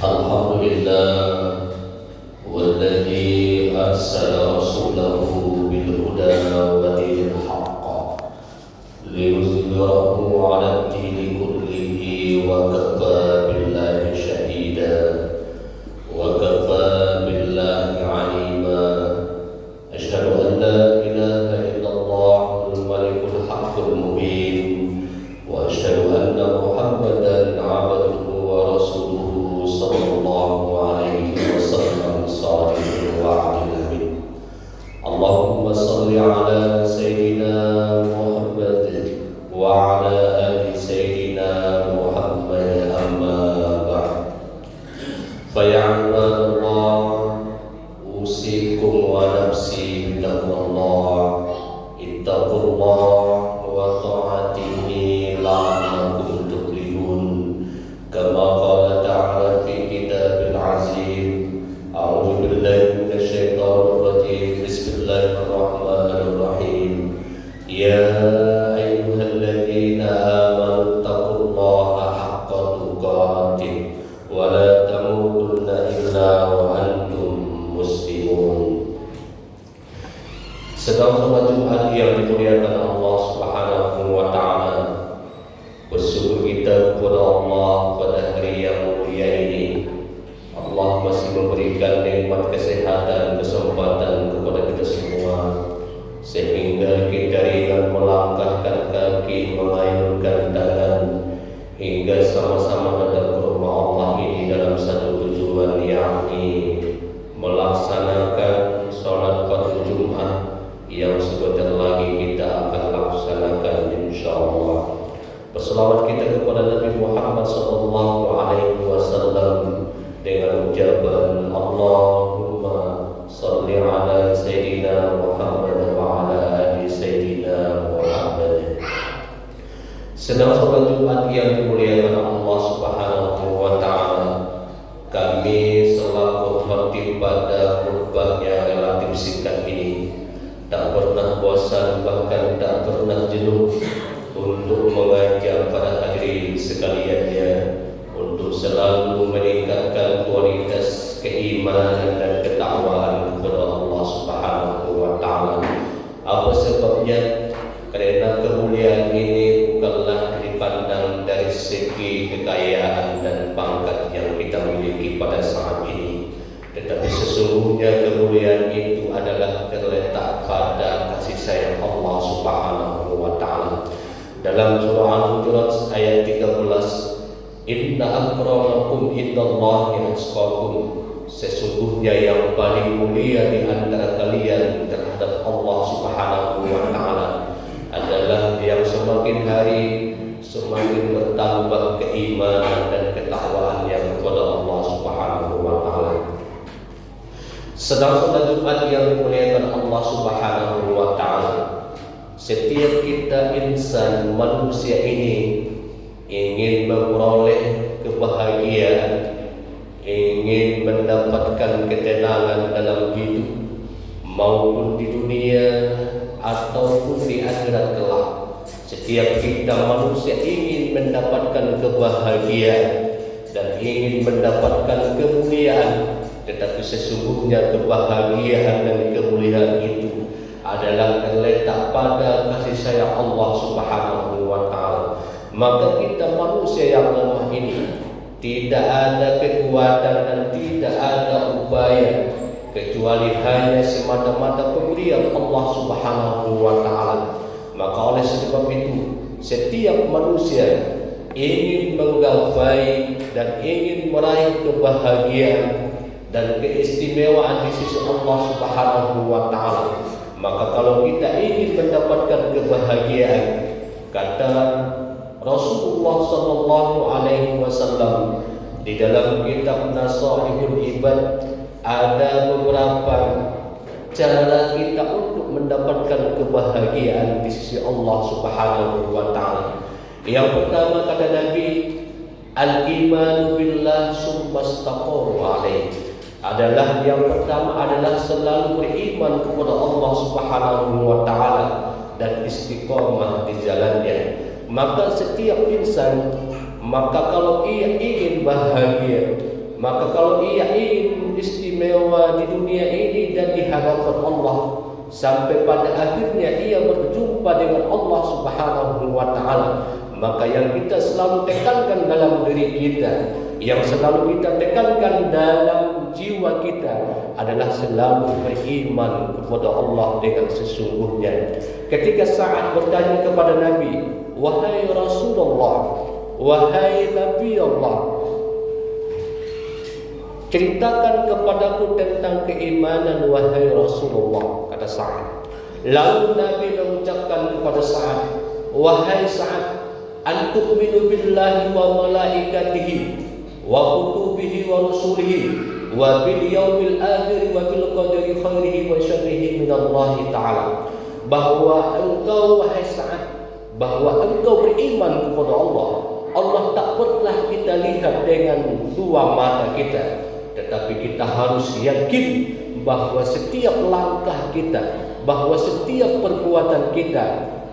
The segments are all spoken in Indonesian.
الحمد لله والذي أرسل رسوله بالهدى ودين الحق ليظهره على الدين كله وكفى بالله شهيدا وكفى بالله عليما أشهد أن لا إله إلا الله الملك الحق المبين وأشهد أن محمدا عبده ورسوله صلى الله عليه وسلم صادق الوعد الأمين. اللهم صل على سيدنا محمد وعلى آل سيدنا محمد أما بعد. فيا عباد الله أوصيكم ونفسي بتقوى الله اتقوا الله وطاعته لعلكم تفلحون كما قال تعالى في كتاب العزيز. أعوذ بالله من الشيطان الرجيم. بسم الله الرحمن الرحيم. يا أيها الذين آمنوا اتقوا الله حق تقاته ولا تموتن إلا وأنتم مسلمون. Sedang sholat Jumat yang dimuliakan Allah Subhanahu wa Ta'ala, bersyukur kita kepada Allah pada hari yang mulia ini. Allah masih memberikan nikmat kesehatan, kesempatan kepada kita semua, sehingga kita ringan melangkahkan kaki, mengayunkan tangan, hingga sama-sama datang ke rumah Allah ini dalam satu tujuan, yakni melaksanakan sholat fardu Jumat yang sebentar lagi kita akan laksanakan insyaallah. Berselawat kita kepada Nabi Muhammad sallallahu alaihi wasallam dengan ucapan Allahumma shalli ala sayyidina Muhammad wa ala ali sayyidina Muhammad. Sedang sholat Jumat yang dimuliakan Allah Subhanahu wa Ta'ala, kami selaku khatib pada khutbah yang relatif singkat ini tak pernah bosan, bahkan tak pernah jenuh untuk mengajak para hadirin sekaliannya untuk selalu meningkatkan kualitas keimanan dan ketakwaan kepada Allah Subhanahu wa Ta'ala. Apa sebabnya? Karena kemuliaan ini bukanlah dipandang dari segi kekayaan dan pangkat yang kita miliki pada saat ini, tetapi sesungguhnya kemuliaan itu adalah terletak pada kasih sayang Allah Subhanahu wa Ta'ala. Dalam surah Al-Hujurat ayat 13, Inna akramakum indallahi atqakum, sesungguhnya yang paling mulia di antara kalian terhadap Allah Subhanahu wa Ta'ala adalah yang semakin hari semakin bertambah keimanan dan ketakwaan yang kepada Allah Subhanahu wa Ta'ala. Sedang sholat Jumat yang dimuliakan Allah Subhanahu wa Ta'ala, setiap kita insan manusia ini ingin memperoleh kebahagiaan, ingin mendapatkan ketenangan dalam hidup maupun di dunia ataupun di akhirat kelak. Setiap kita manusia ingin mendapatkan kebahagiaan dan ingin mendapatkan kemuliaan, tetapi sesungguhnya kebahagiaan dan kemuliaan itu adalah terletak pada kasih sayang Allah Subhanahu wa Ta'ala. Maka kita manusia yang lemah ini tidak ada kekuatan dan tidak ada upaya kecuali hanya semata-mata pemberian Allah Subhanahu wa Ta'ala. Maka oleh sebab itu setiap manusia ingin menggapai dan ingin meraih kebahagiaan dan keistimewaan di sisi Allah Subhanahu wa Ta'ala. Maka kalau kita ingin mendapatkan kebahagiaan, kata Rasulullah sallallahu alaihi wasallam di dalam kitab Nasaihul Ibad, ada beberapa cara kita untuk mendapatkan kebahagiaan di sisi Allah Subhanahu wa Ta'ala. Yang pertama kata Nabi, al-imanu billah summa istaqamu alaihi, adalah yang pertama adalah selalu beriman kepada Allah Subhanahu wa Ta'ala dan istiqomah di jalannya. Maka setiap insan, maka kalau ia ingin bahagia, Maka kalau ia ingin istimewa di dunia ini dan di hadapan Allah, sampai pada akhirnya ia berjumpa dengan Allah Subhanahu wa taala, maka yang kita selalu tekankan dalam diri kita, yang selalu kita tekankan dalam jiwa kita adalah selalu beriman kepada Allah dengan sesungguhnya. Ketika Sa'ad bertanya kepada Nabi, "Wahai Rasulullah, wahai Nabi Allah, ceritakan kepadaku tentang keimanan wahai Rasulullah," kata Sa'ad. Lalu Nabi mengucapkan kepada Sa'ad, "Wahai Sa'ad, antu'minu billahi wa malaikatihi wa kutubihi wa rusulihi wa bil yaumil akhir wa bil qadari khairihi wa syarrihi minallahi ta'ala." Bahwa engkau wahai Sa'ad, bahwa engkau beriman kepada Allah. Allah tak pernah kita lihat dengan dua mata kita, tetapi kita harus yakin bahwa setiap langkah kita, bahwa setiap perbuatan kita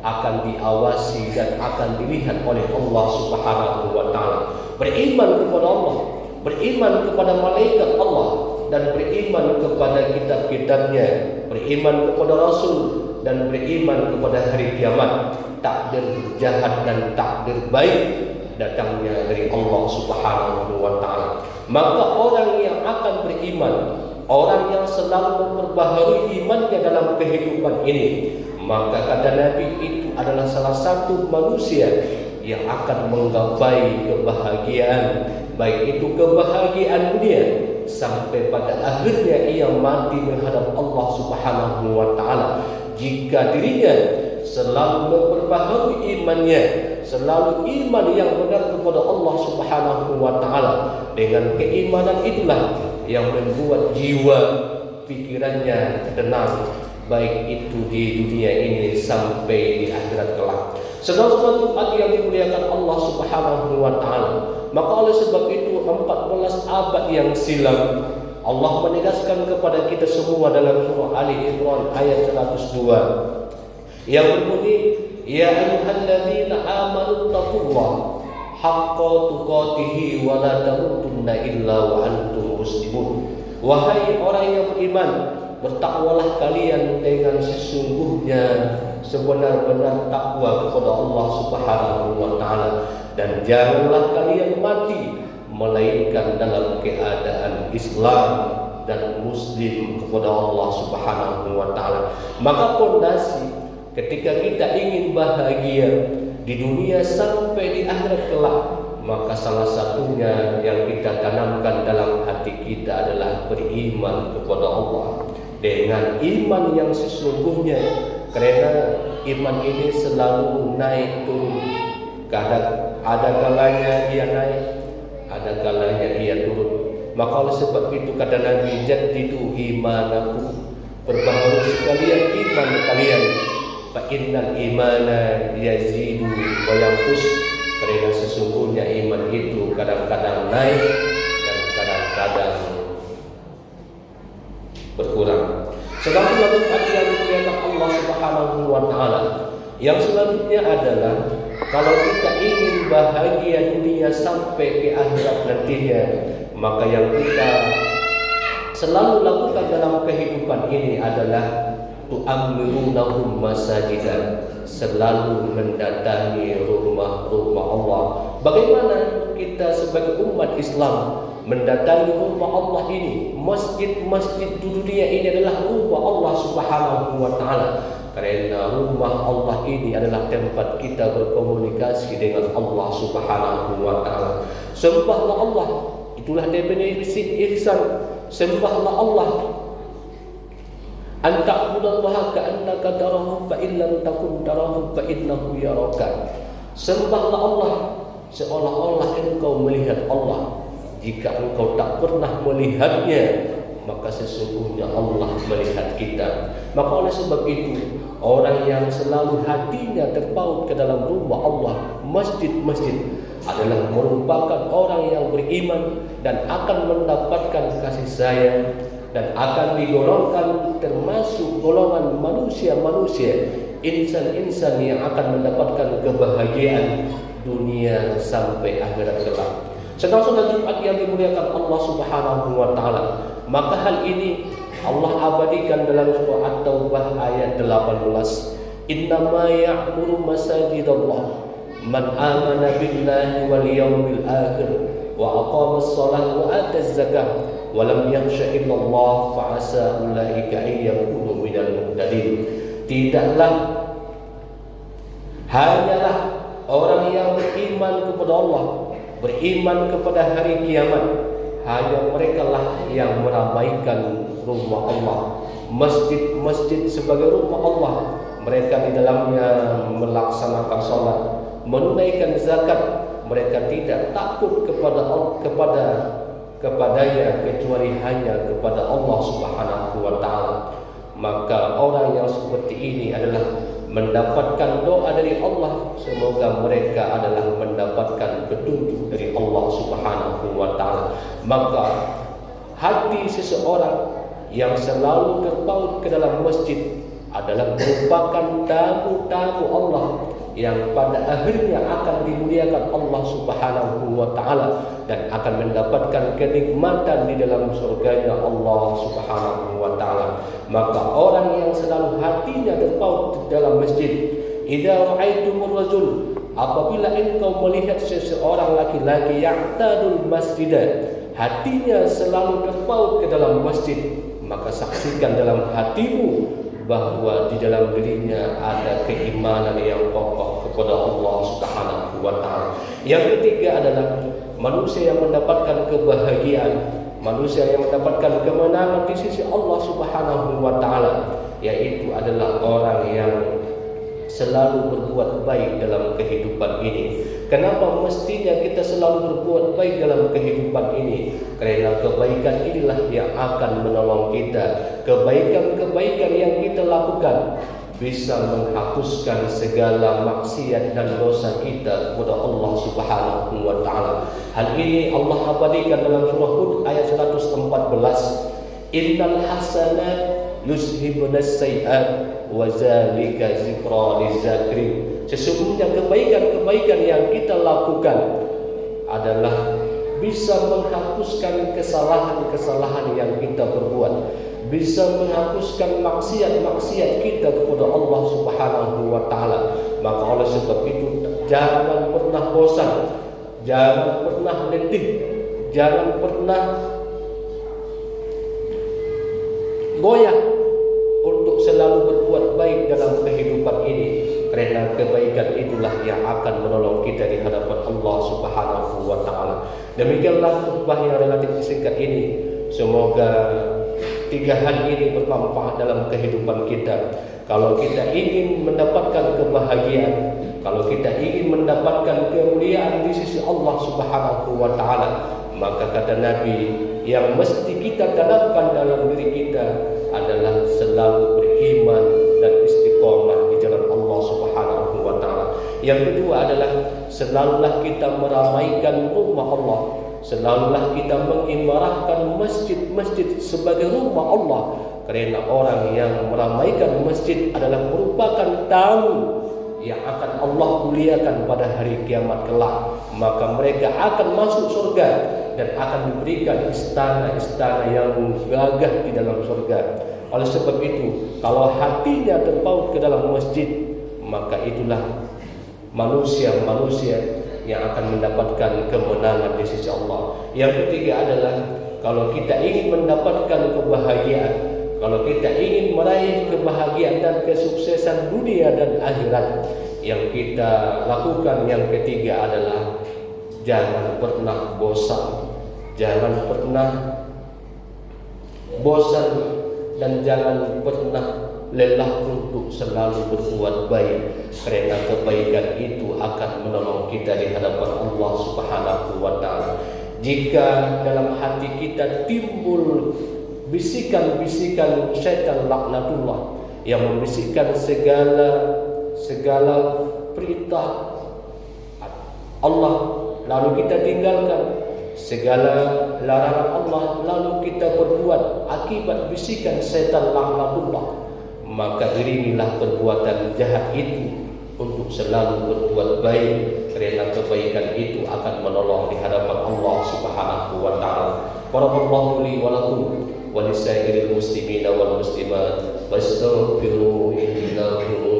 akan diawasi dan akan dilihat oleh Allah Subhanahu wa taala. Beriman kepada Allah, beriman kepada malaikat Allah, dan beriman kepada kitab-kitabnya, beriman kepada Rasul, dan beriman kepada hari kiamat. Takdir jahat dan takdir baik datangnya dari Allah Subhanahu wa taala. Maka orang yang akan beriman, orang yang selalu memperbaharui imannya dalam kehidupan ini, maka kata Nabi itu adalah salah satu manusia yang akan menggapai kebahagiaan, baik itu kebahagiaan dunia sampai pada akhirnya ia mati menghadap Allah Subhanahu wa taala. Jika dirinya selalu memperbaharui imannya, selalu iman yang benar kepada Allah Subhanahu wa taala. Dengan keimanan itulah yang membuat jiwa pikirannya tenang, baik itu di dunia ini sampai di akhirat kelak. Saudara-saudara umat yang dimuliakan Allah Subhanahu wa taala, maka oleh sebab itu 14 abad yang silam Allah menegaskan kepada kita semua dalam surah Ali Imran ayat 102 yang berbunyi, "Ya ayyuhalladzina amanu taqullaha haqqa tuqatih wa la tamutunna illa wa antum muslimun." Wahai orang yang beriman, bertakwalah kalian dengan sesungguhnya sebenar-benar takwa kepada Allah Subhanahu wa taala, dan janganlah kalian mati melainkan dalam keadaan Islam dan muslim kepada Allah Subhanahu wa taala. Maka pondasi ketika kita ingin bahagia di dunia sampai di akhirat kelak, maka salah satunya yang kita tanamkan dalam hati kita adalah beriman kepada Allah dengan iman yang sesungguhnya, karena iman ini selalu naik turun. Ada kalanya ia naik, ada kalanya ia turun. Maka oleh sebab itu kata Nabi, "Jaddidu imanakum," perbaharui sekalian iman kalian. Fa innal imana yazidu wa yanqus, karena sesungguhnya iman itu kadang-kadang naik dan kadang-kadang berkurang. Sedangkan yang dimuliakan Allah Subhanahu wa taala, yang selanjutnya adalah kalau kita ingin bahagia dunia sampai ke akhirat nantinya, maka yang kita selalu lakukan dalam kehidupan ini adalah tu'ammirunahum masajidan, selalu mendatangi rumah-rumah Allah. Bagaimana kita sebagai umat Islam mendatangi rumah Allah ini? Masjid-masjid di dunia ini adalah rumah Allah Subhanahu wa taala. Karena rumah Allah ini adalah tempat kita berkomunikasi dengan Allah Subhanahu wa taala. Sembahlah Allah, itulah definisi ihsan. Sembahlah Allah. Anta'budallaha ka'annaka tarahu fa in lam takun tarahu fa innahu yaraka. Sembahlah Allah seolah-olah engkau melihat Allah. Jika engkau tak pernah melihatnya, maka sesungguhnya Allah melihat kita. Maka oleh sebab itu, orang yang selalu hatinya terpaut ke dalam rumah Allah, masjid-masjid, adalah merupakan orang yang beriman dan akan mendapatkan kasih sayang, dan akan digolongkan termasuk golongan manusia-manusia, insan-insan yang akan mendapatkan kebahagiaan dunia sampai akhirat kelak. sedang sholat Jumat yang dimuliakan Allah Subhanahu wa taala. Maka hal ini Allah abadikan dalam surah At-Taubah ayat 18. Innama ya'muru masajidallah man amana billahi wal yawmil akhir wa aqamas shalah wa ataz zakah wa lam yakhsha illallah fa asa ulaika ay yakunu minal muhtadin. Tidaklah hanyalah orang yang beriman kepada Allah, beriman kepada hari kiamat, hanya mereka lah yang meramaikan rumah Allah, masjid-masjid sebagai rumah Allah. Mereka di dalamnya melaksanakan sholat, menunaikan zakat. Mereka tidak takut kepadanya kecuali hanya kepada Allah Subhanahu wa taala. Maka orang yang seperti ini adalah mendapatkan doa dari Allah. Semoga mereka adalah mendapatkan petunjuk dari Allah Subhanahu wa taala. Maka hati seseorang yang selalu terpaut ke dalam masjid adalah merupakan tamu-tamu Allah yang pada akhirnya akan dimuliakan Allah Subhanahu wa taala dan akan mendapatkan kenikmatan di dalam surganya Allah Subhanahu wa taala. Maka orang yang selalu hatinya terpaut di dalam masjid, idza ra'aitumur rajul, apabila engkau melihat seseorang laki-laki yang tadul masjidah, hatinya selalu terpaut ke dalam masjid, maka saksikan dalam hatimu bahwa di dalam dirinya ada keimanan yang kokoh kepada Allah Subhanahu wa taala. Yang ketiga adalah manusia yang mendapatkan kebahagiaan, manusia yang mendapatkan kemenangan di sisi Allah Subhanahu wa taala, yaitu adalah orang yang selalu berbuat baik dalam kehidupan ini. Kenapa mestinya kita selalu berbuat baik dalam kehidupan ini? Karena kebaikan inilah yang akan menolong kita. Kebaikan-kebaikan yang kita lakukan bisa menghapuskan segala maksiat dan dosa kita kepada Allah Subhanahu wa taala. Hal ini Allah abadikan dalam surah Hud ayat 114. Innal hasanat yuzhibunas sayyi'at wa zalika zikra lizakirin. Sesungguhnya kebaikan-kebaikan yang kita lakukan adalah bisa menghapuskan kesalahan-kesalahan yang kita berbuat, bisa menghapuskan maksiat-maksiat kita kepada Allah Subhanahu wa taala. Maka oleh sebab itu jangan pernah bosan, jangan pernah letih, jangan pernah goyah untuk selalu berbuat baik dalam kehidupan ini, karena kebaikan itulah yang akan menolong kita di hadapan Allah Subhanahu wa taala. Demikianlah khutbah yang relatif singkat ini. Semoga tiga hal ini bermanfaat dalam kehidupan kita. Kalau kita ingin mendapatkan kebahagiaan, kalau kita ingin mendapatkan kemuliaan di sisi Allah Subhanahu wa taala, maka kata Nabi, yang mesti kita tanamkan dalam diri kita adalah selalu beriman dan istiqomah di jalan Allah Subhanahu wa taala. Yang kedua adalah selalulah kita meramaikan rumah Allah, selalulah kita mengimarahkan masjid-masjid sebagai rumah Allah, karena orang yang meramaikan masjid adalah merupakan tamu yang akan Allah muliakan pada hari kiamat kelak. Maka mereka akan masuk surga dan akan diberikan istana-istana yang gagah di dalam surga. Oleh sebab itu, kalau hatinya terpaut ke dalam masjid, maka itulah manusia-manusia yang akan mendapatkan kemenangan di sisi Allah. Yang ketiga adalah kalau kita ingin mendapatkan kebahagiaan, kalau kita ingin meraih kebahagiaan dan kesuksesan dunia dan akhirat, yang kita lakukan yang ketiga adalah jangan pernah bosan, jangan pernah bosan dan jangan pernah lelah untuk selalu berbuat baik, karena kebaikan itu akan menolong kita di hadapan Allah Subhanahu wa taala. Jika dalam hati kita timbul bisikan-bisikan syaitan laknatullah yang membisikkan segala perintah Allah lalu kita tinggalkan, segala larangan Allah lalu kita berbuat akibat bisikan setan laknatullah, maka iringilah perbuatan jahat itu untuk selalu berbuat baik, karena kebaikan itu akan menolong di hadapan Allah Subhanahu wa taala. Barakallahu li wa lakum wa lisairil muslimina wal muslimat wastaghfiru innahu